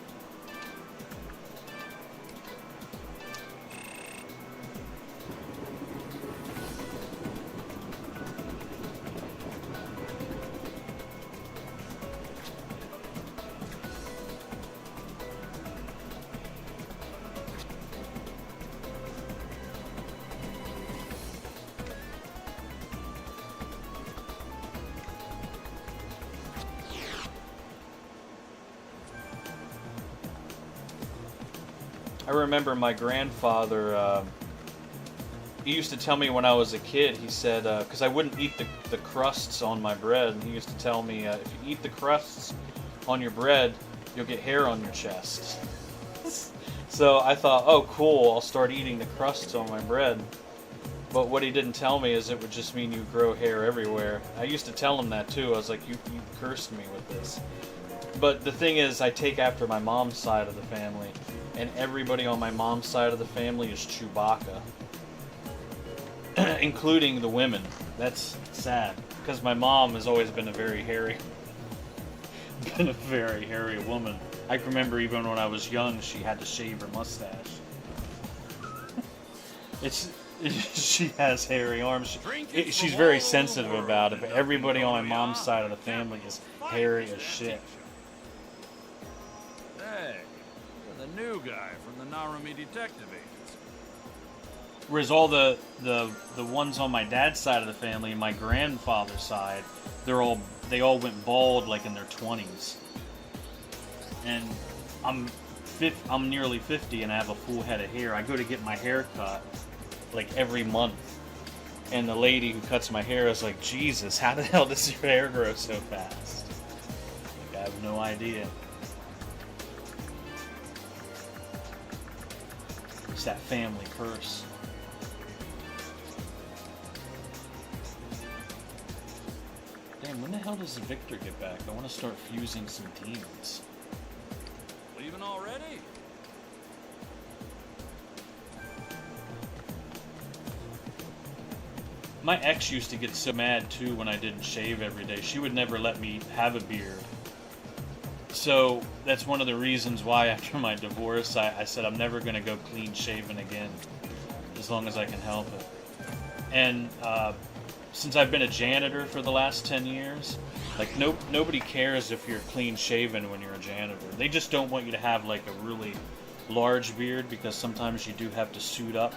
I remember my grandfather, he used to tell me when I was a kid, he said, because I wouldn't eat the crusts on my bread, and he used to tell me, if you eat the crusts on your bread, you'll get hair on your chest. So I thought, oh cool, I'll start eating the crusts on my bread. But what he didn't tell me is it would just mean you grow hair everywhere. I used to tell him that too. I was like, you cursed me with this. But the thing is, I take after my mom's side of the family. and everybody on my mom's side of the family is Chewbacca. Including the women. That's sad, because my mom has always been a very hairy woman. I can remember even when I was young, she had to shave her mustache. She has hairy arms. She's very sensitive about it, but everybody on my mom's side of the family is hairy as shit. Hey, you're the new guy from the Narumi Detective Agency. Whereas all the ones on my dad's side of the family and my grandfather's side, they all went bald like in their 20s. And I'm nearly 50 and I have a full head of hair. I go to get my hair cut like every month, and the lady who cuts my hair is like, Jesus, how the hell does your hair grow so fast? Like, I have no idea. It's that family curse. Damn, when the hell does Victor get back? I want to start fusing some demons. Leaving already? My ex used to get so mad too when I didn't shave every day. She would never let me have a beard. So that's one of the reasons why after my divorce I said I'm never going to go clean shaven again as long as I can help it. And since I've been a janitor for the last 10 years, like nobody cares if you're clean shaven when you're a janitor. They just don't want you to have like a really large beard because sometimes you do have to suit up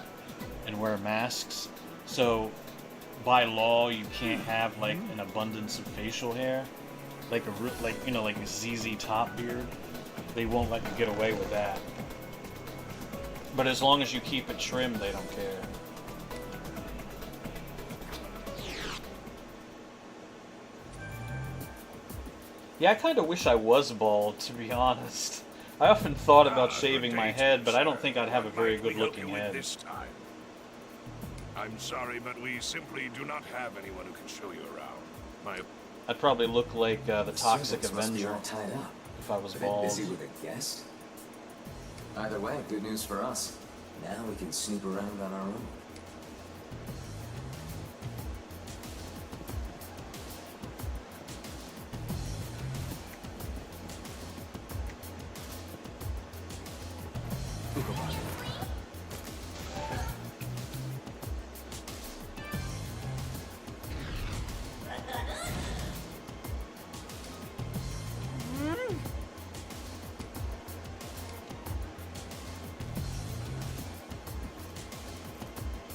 and wear masks. So by law, you can't have like an abundance of facial hair, like a ZZ Top beard. They won't let you get away with that. But as long as you keep it trimmed, they don't care. Yeah, I kind of wish I was bald, to be honest. I often thought about shaving my head, but I don't think I'd have a very good-looking head. This time. I'm sorry, but we simply do not have anyone who can show you around. I'd probably look like the Toxic Servants must be Avenger all tied up. if I was Are they bald. busy with a guest? Either way, good news for us. Now we can snoop around on our own.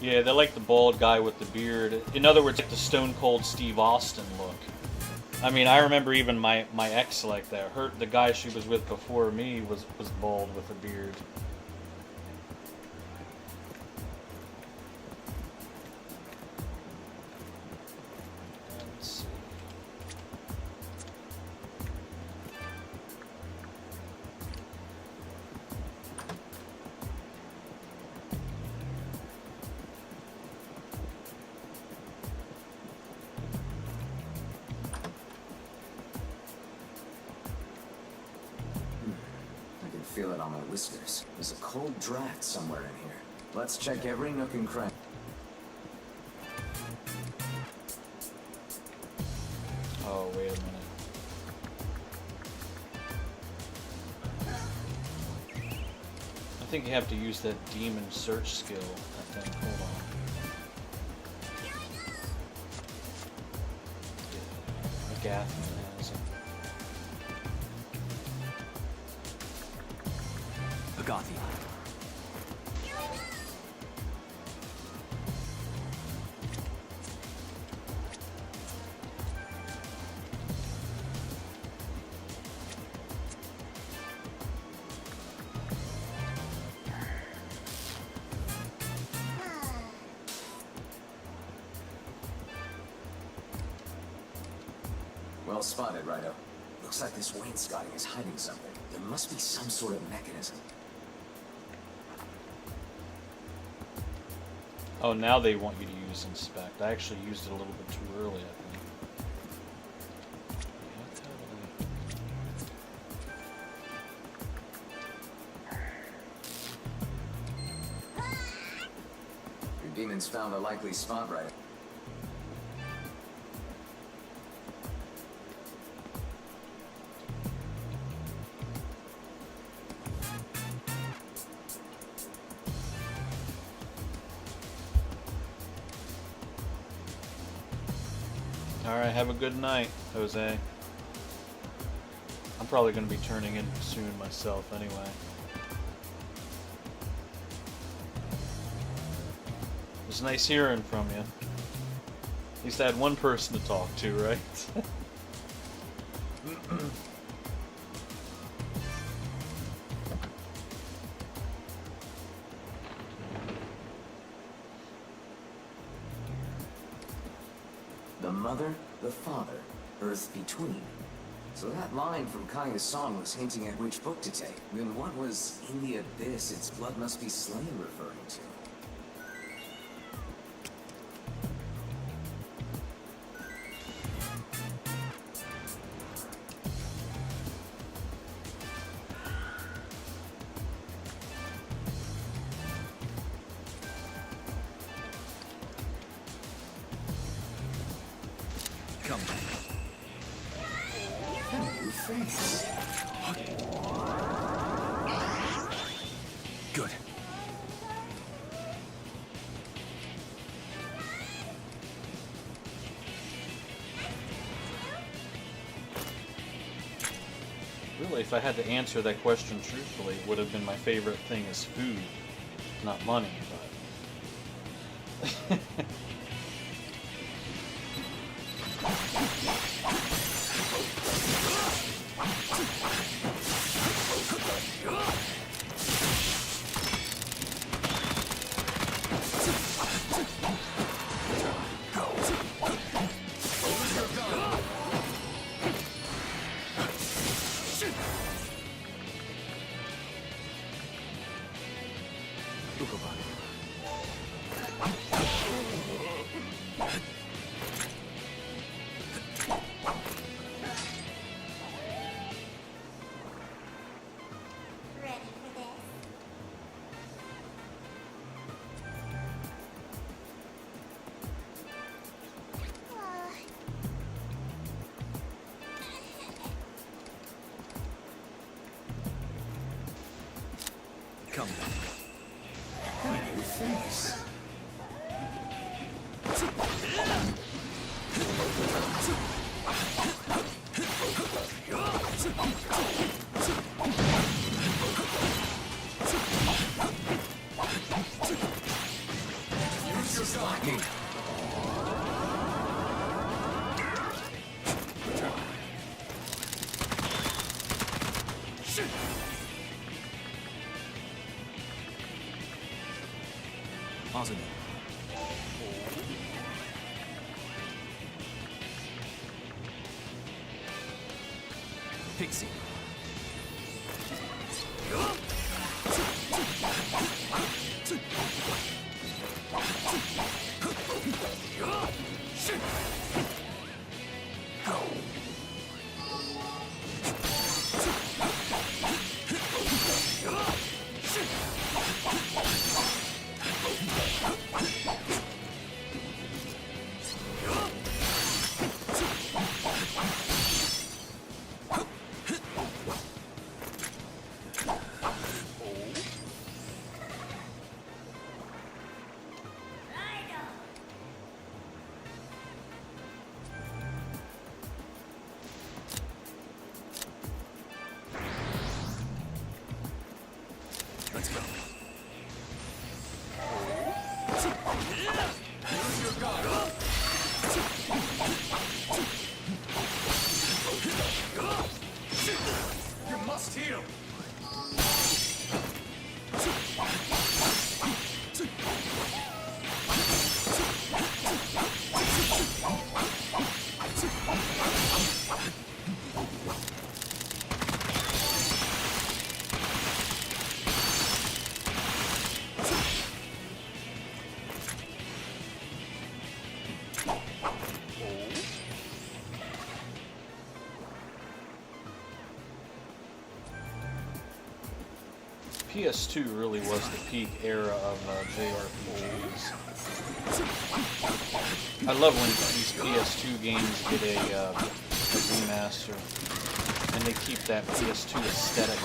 Yeah, they like the bald guy with the beard. In other words, like the Stone Cold Steve Austin look. I mean, I remember even my ex like that. The guy she was with before me was bald with a beard. Let's see. Feel it on my whiskers. There's a cold draft somewhere in here. Let's check every nook and cranny. Oh, wait a minute. I think you have to use that demon search skill, I think. Hold on. Yeah, Agathman has it. Agathi. Well spotted, Raidou. Looks like this wainscoting is hiding something. There must be some sort of mechanism. Oh, now they want you to use inspect. I actually used it a little bit too early, I think. Raymond's found a likely spot right. Alright, have a good night, Jose. I'm probably going to be turning in soon myself anyway. It was nice hearing from you. At least I had one person to talk to, right? The mother, the father, Earth between. So that line from Kaya's song was hinting at which book to take. Then what was in the abyss its blood must be slain referring to? Come back. New face. Good. Really, if I had to answer that question truthfully, it would have been my favorite thing is food, not money, but... Ready for this? Come back. New face. This is lacking. Positive. Pixie. Let's go. Use your guard. You must heal. PS2 really was the peak era of JRPGs. I love when these PS2 games get a remaster, and they keep that PS2 aesthetic.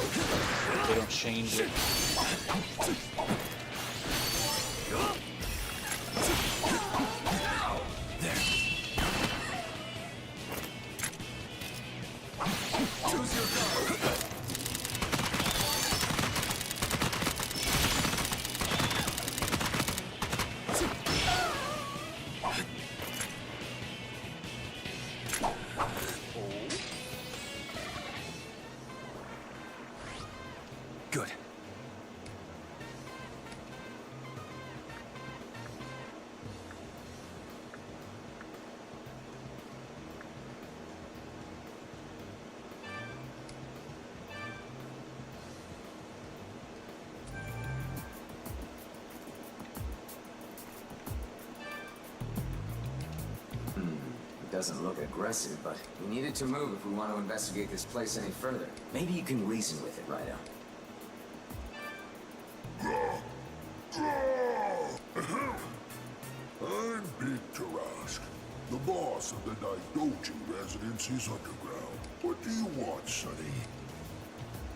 They don't change it. Choose your god. Good. It doesn't look aggressive, but we needed to move if we want to investigate this place any further. Maybe you can reason with it, Raidou. I'm Big Tarask, the boss of the Daidoji residences underground. What do you want, Sonny?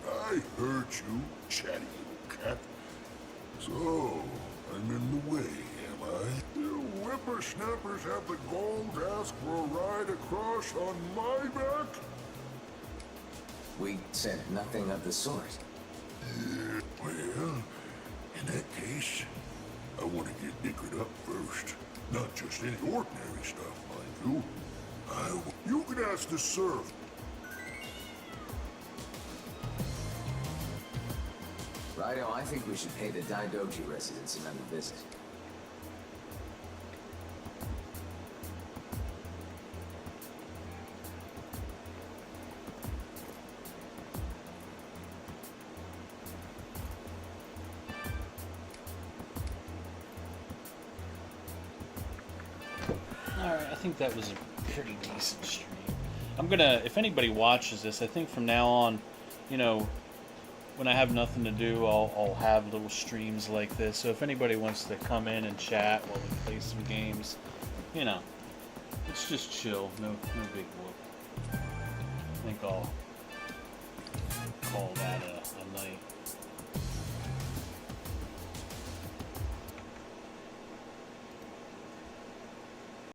I heard you, chatty little cat. So, I'm in the way, am I? You whippersnappers have the gall to ask for a ride across on my back? We said nothing of the sort. Yeah, well, in that case, I want to get dickered up first. Not just any ordinary stuff, mind you. You can ask the serf. Raidou, I think we should pay the Daidoji residents another visit. Alright, I think that was a pretty decent stream. I'm gonna, if anybody watches this, I think from now on, you know, when I have nothing to do, I'll have little streams like this. So if anybody wants to come in and chat while we play some games, you know, it's just chill, no big whoop. I think I'll call that a night.